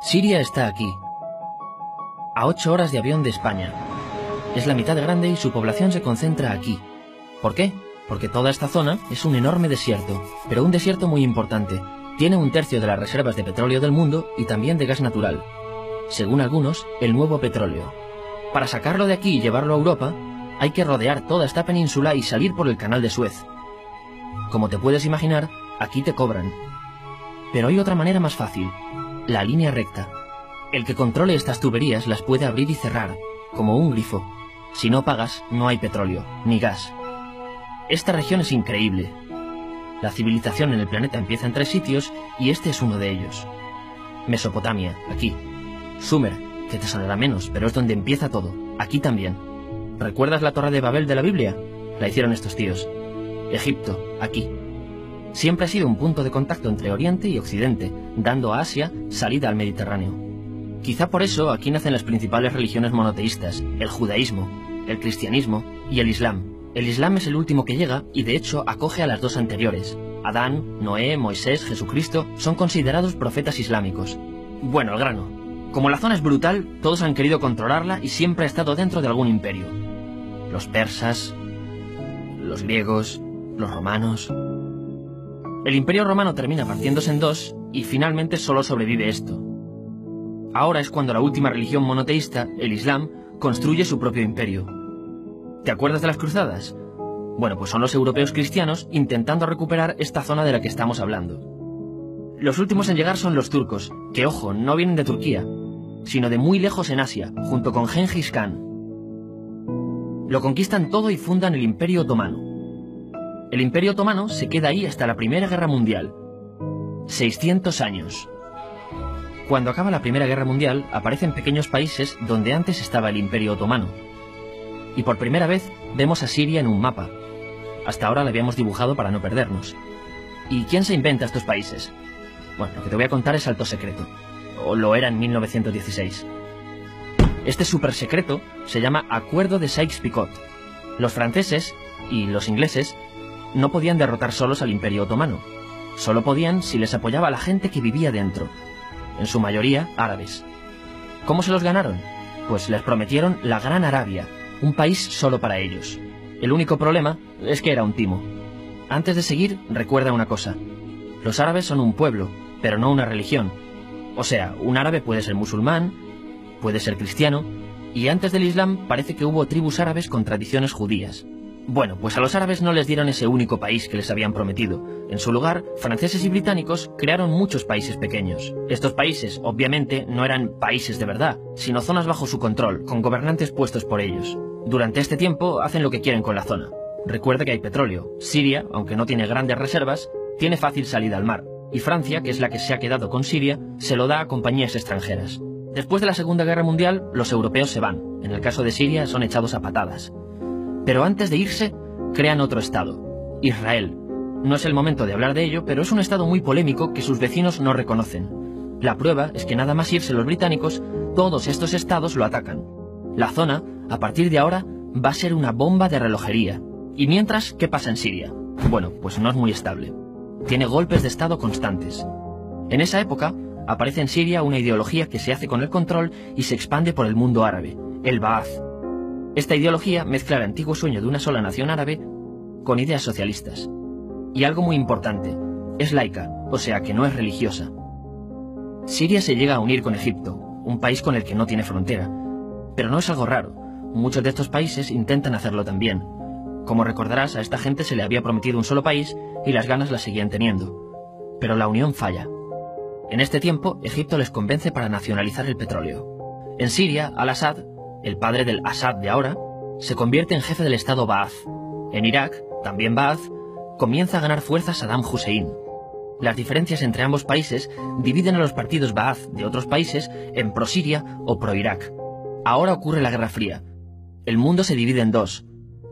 Siria está aquí, a 8 horas de avión de España. Es la mitad de grande y su población se concentra aquí. ¿Por qué? Porque toda esta zona es un enorme desierto, pero un desierto muy importante. Tiene 1/3 de las reservas de petróleo del mundo y también de gas natural. Según algunos, el nuevo petróleo. Para sacarlo de aquí y llevarlo a Europa, hay que rodear toda esta península y salir por el canal de Suez. Como te puedes imaginar, aquí te cobran. Pero hay otra manera más fácil, la línea recta. El que controle estas tuberías las puede abrir y cerrar, como un grifo. Si no pagas, no hay petróleo, ni gas. Esta región es increíble. La civilización en el planeta empieza en 3 sitios y este es uno de ellos. Mesopotamia, aquí. Sumer, que te sonará menos, pero es donde empieza todo, aquí también. ¿Recuerdas la Torre de Babel de la Biblia? La hicieron estos tíos. Egipto, aquí. Siempre ha sido un punto de contacto entre Oriente y Occidente, dando a Asia salida al Mediterráneo. Quizá por eso aquí nacen las principales religiones monoteístas, el judaísmo, el cristianismo y el islam. El islam es el último que llega y de hecho acoge a las 2 anteriores. Adán, Noé, Moisés, Jesucristo son considerados profetas islámicos. Bueno, al grano. Como la zona es brutal, todos han querido controlarla y siempre ha estado dentro de algún imperio. Los persas, los griegos, los romanos. El imperio romano termina partiéndose en 2 y finalmente solo sobrevive esto. Ahora es cuando la última religión monoteísta, el islam, construye su propio imperio. ¿Te acuerdas de las cruzadas? Bueno, pues son los europeos cristianos intentando recuperar esta zona de la que estamos hablando. Los últimos en llegar son los turcos, que ojo, no vienen de Turquía, sino de muy lejos en Asia, junto con Gengis Khan. Lo conquistan todo y fundan el Imperio Otomano. El Imperio Otomano se queda ahí hasta la Primera Guerra Mundial. 600 años. Cuando acaba la Primera Guerra Mundial, aparecen pequeños países donde antes estaba el Imperio Otomano. Y por primera vez vemos a Siria en un mapa. Hasta ahora la habíamos dibujado para no perdernos. ¿Y quién se inventa estos países? Bueno, lo que te voy a contar es alto secreto. O lo era en 1916. Este súper secreto se llama Acuerdo de Sykes-Picot. Los franceses y los ingleses no podían derrotar solos al Imperio Otomano. Solo podían si les apoyaba la gente que vivía dentro. En su mayoría, árabes. ¿Cómo se los ganaron? Pues les prometieron la Gran Arabia, un país solo para ellos. El único problema es que era un timo. Antes de seguir, recuerda una cosa. Los árabes son un pueblo, pero no una religión. O sea, un árabe puede ser musulmán, puede ser cristiano, y antes del Islam parece que hubo tribus árabes con tradiciones judías. Bueno, pues a los árabes no les dieron ese único país que les habían prometido. En su lugar, franceses y británicos crearon muchos países pequeños. Estos países, obviamente, no eran países de verdad, sino zonas bajo su control, con gobernantes puestos por ellos. Durante este tiempo hacen lo que quieren con la zona. Recuerda que hay petróleo. Siria, aunque no tiene grandes reservas, tiene fácil salida al mar. Y Francia, que es la que se ha quedado con Siria, se lo da a compañías extranjeras. Después de la Segunda Guerra Mundial, los europeos se van. En el caso de Siria, son echados a patadas. Pero antes de irse, crean otro estado, Israel. No es el momento de hablar de ello, pero es un estado muy polémico que sus vecinos no reconocen. La prueba es que nada más irse los británicos, todos estos estados lo atacan. La zona, a partir de ahora, va a ser una bomba de relojería. Y mientras, ¿qué pasa en Siria? Bueno, pues no es muy estable. Tiene golpes de estado constantes. En esa época, aparece en Siria una ideología que se hace con el control y se expande por el mundo árabe, el Ba'ath. Esta ideología mezcla el antiguo sueño de una sola nación árabe con ideas socialistas. Y algo muy importante, es laica, o sea que no es religiosa. Siria se llega a unir con Egipto, un país con el que no tiene frontera. Pero no es algo raro, muchos de estos países intentan hacerlo también. Como recordarás, a esta gente se le había prometido un solo país y las ganas las seguían teniendo. Pero la unión falla. En este tiempo, Egipto les convence para nacionalizar el petróleo. En Siria, Al-Assad, el padre del Assad de ahora, se convierte en jefe del estado Ba'ath. En Irak, también Ba'ath, comienza a ganar fuerza Saddam Hussein. Las diferencias entre ambos países dividen a los partidos Ba'ath de otros países en pro-Siria o pro-Irak. Ahora ocurre la Guerra Fría. El mundo se divide en 2.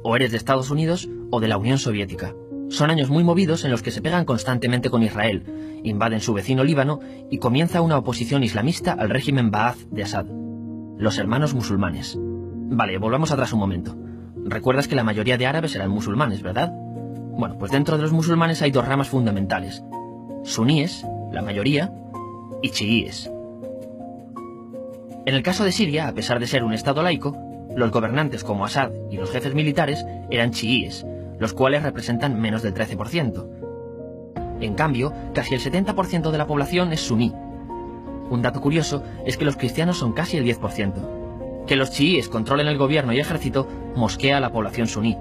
O eres de Estados Unidos o de la Unión Soviética. Son años muy movidos en los que se pegan constantemente con Israel, invaden su vecino Líbano y comienza una oposición islamista al régimen Ba'ath de Assad. Los hermanos musulmanes. Vale, volvamos atrás un momento. Recuerdas que la mayoría de árabes eran musulmanes, ¿verdad? Bueno, pues dentro de los musulmanes hay 2 ramas fundamentales. Suníes, la mayoría, y chiíes. En el caso de Siria, a pesar de ser un estado laico, los gobernantes como Assad y los jefes militares eran chiíes, los cuales representan menos del 13%. En cambio, casi el 70% de la población es suní. Un dato curioso es que los cristianos son casi el 10%. Que los chiíes controlen el gobierno y ejército mosquea a la población suní,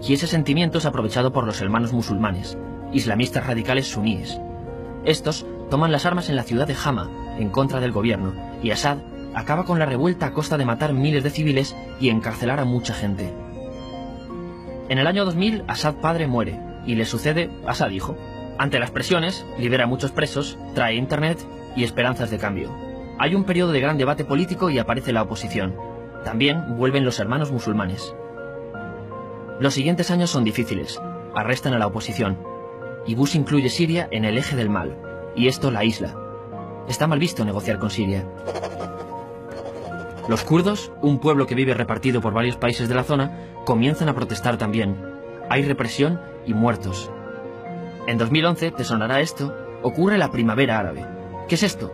y ese sentimiento es aprovechado por los hermanos musulmanes, islamistas radicales suníes. Estos toman las armas en la ciudad de Hama, en contra del gobierno, y Assad acaba con la revuelta a costa de matar miles de civiles y encarcelar a mucha gente. En el año 2000, Assad padre muere, y le sucede Assad hijo. Ante las presiones, libera a muchos presos, trae internet y esperanzas de cambio. Hay un periodo de gran debate político y aparece la oposición. También vuelven los hermanos musulmanes. Los siguientes años son difíciles. Arrestan a la oposición. Y Bush incluye Siria en el eje del mal, y esto la aísla. Está mal visto negociar con Siria. Los kurdos, un pueblo que vive repartido por varios países de la zona, comienzan a protestar también. Hay represión y muertos. En 2011, te sonará esto, ocurre la Primavera Árabe. ¿Qué es esto?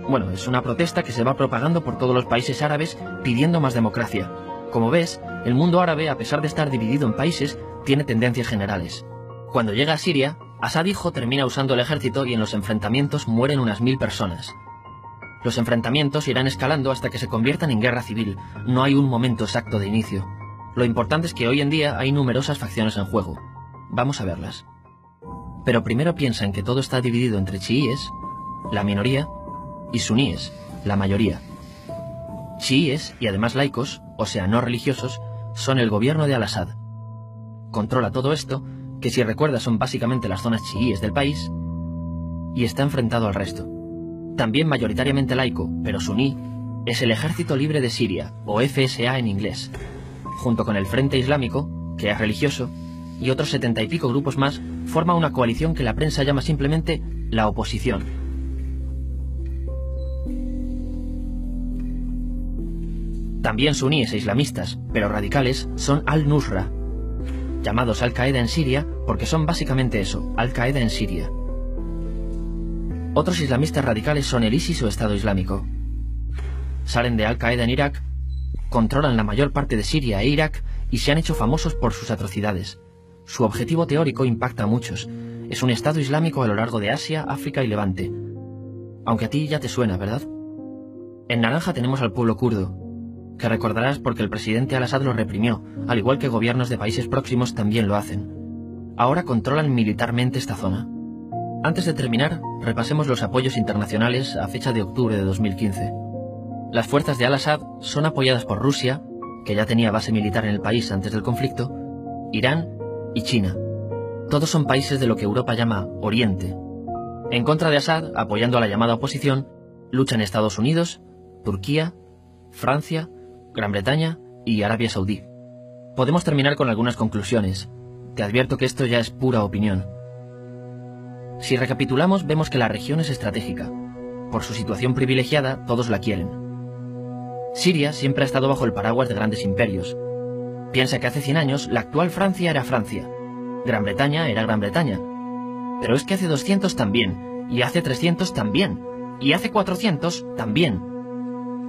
Bueno, es una protesta que se va propagando por todos los países árabes pidiendo más democracia. Como ves, el mundo árabe, a pesar de estar dividido en países, tiene tendencias generales. Cuando llega a Siria, Assad hijo termina usando el ejército y en los enfrentamientos mueren unas 1000 personas. Los enfrentamientos irán escalando hasta que se conviertan en guerra civil. No hay un momento exacto de inicio. Lo importante es que hoy en día hay numerosas facciones en juego. Vamos a verlas. Pero primero piensa en que todo está dividido entre chiíes, la minoría, y suníes, la mayoría. Chiíes, y además laicos, o sea, no religiosos, son el gobierno de Al-Assad. Controla todo esto, que si recuerdas son básicamente las zonas chiíes del país, y está enfrentado al resto. También mayoritariamente laico, pero suní, es el Ejército Libre de Siria, o FSA en inglés, junto con el Frente Islámico, que es religioso, y otros 70 y pico grupos más, forma una coalición que la prensa llama simplemente la oposición. También suníes e islamistas, pero radicales, son Al-Nusra, llamados Al-Qaeda en Siria porque son básicamente eso, Al-Qaeda en Siria. Otros islamistas radicales son el ISIS o Estado Islámico. Salen de Al-Qaeda en Irak, controlan la mayor parte de Siria e Irak y se han hecho famosos por sus atrocidades. Su objetivo teórico impacta a muchos. Es un Estado Islámico a lo largo de Asia, África y Levante. Aunque a ti ya te suena, ¿verdad? En naranja tenemos al pueblo kurdo, que recordarás porque el presidente Al-Assad lo reprimió, al igual que gobiernos de países próximos también lo hacen. Ahora controlan militarmente esta zona. Antes de terminar, repasemos los apoyos internacionales a fecha de octubre de 2015. Las fuerzas de Al-Assad son apoyadas por Rusia, que ya tenía base militar en el país antes del conflicto, Irán y China. Todos son países de lo que Europa llama Oriente. En contra de Assad, apoyando a la llamada oposición, luchan Estados Unidos, Turquía, Francia, Gran Bretaña y Arabia Saudí. Podemos terminar con algunas conclusiones. Te advierto que esto ya es pura opinión. Si recapitulamos, vemos que la región es estratégica. Por su situación privilegiada, todos la quieren. Siria siempre ha estado bajo el paraguas de grandes imperios. Piensa que hace 100 años la actual Francia era Francia. Gran Bretaña era Gran Bretaña. Pero es que hace 200 también, y hace 300 también, y hace 400 también.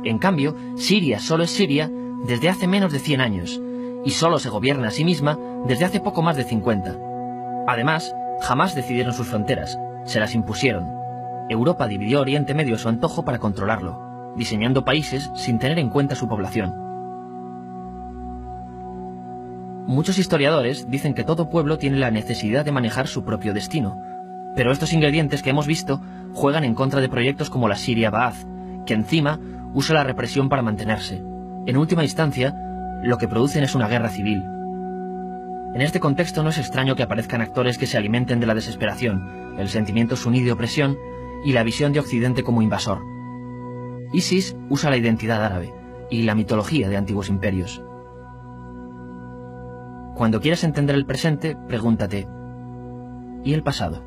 En cambio, Siria solo es Siria desde hace menos de 100 años, y solo se gobierna a sí misma desde hace poco más de 50. Además, jamás decidieron sus fronteras, se las impusieron. Europa dividió Oriente Medio a su antojo para controlarlo, diseñando países sin tener en cuenta su población. Muchos historiadores dicen que todo pueblo tiene la necesidad de manejar su propio destino, pero estos ingredientes que hemos visto juegan en contra de proyectos como la Siria Ba'ath, que encima usa la represión para mantenerse. En última instancia, lo que producen es una guerra civil. En este contexto no es extraño que aparezcan actores que se alimenten de la desesperación, el sentimiento suní de opresión y la visión de Occidente como invasor. ISIS usa la identidad árabe y la mitología de antiguos imperios. Cuando quieras entender el presente, pregúntate, ¿y el pasado?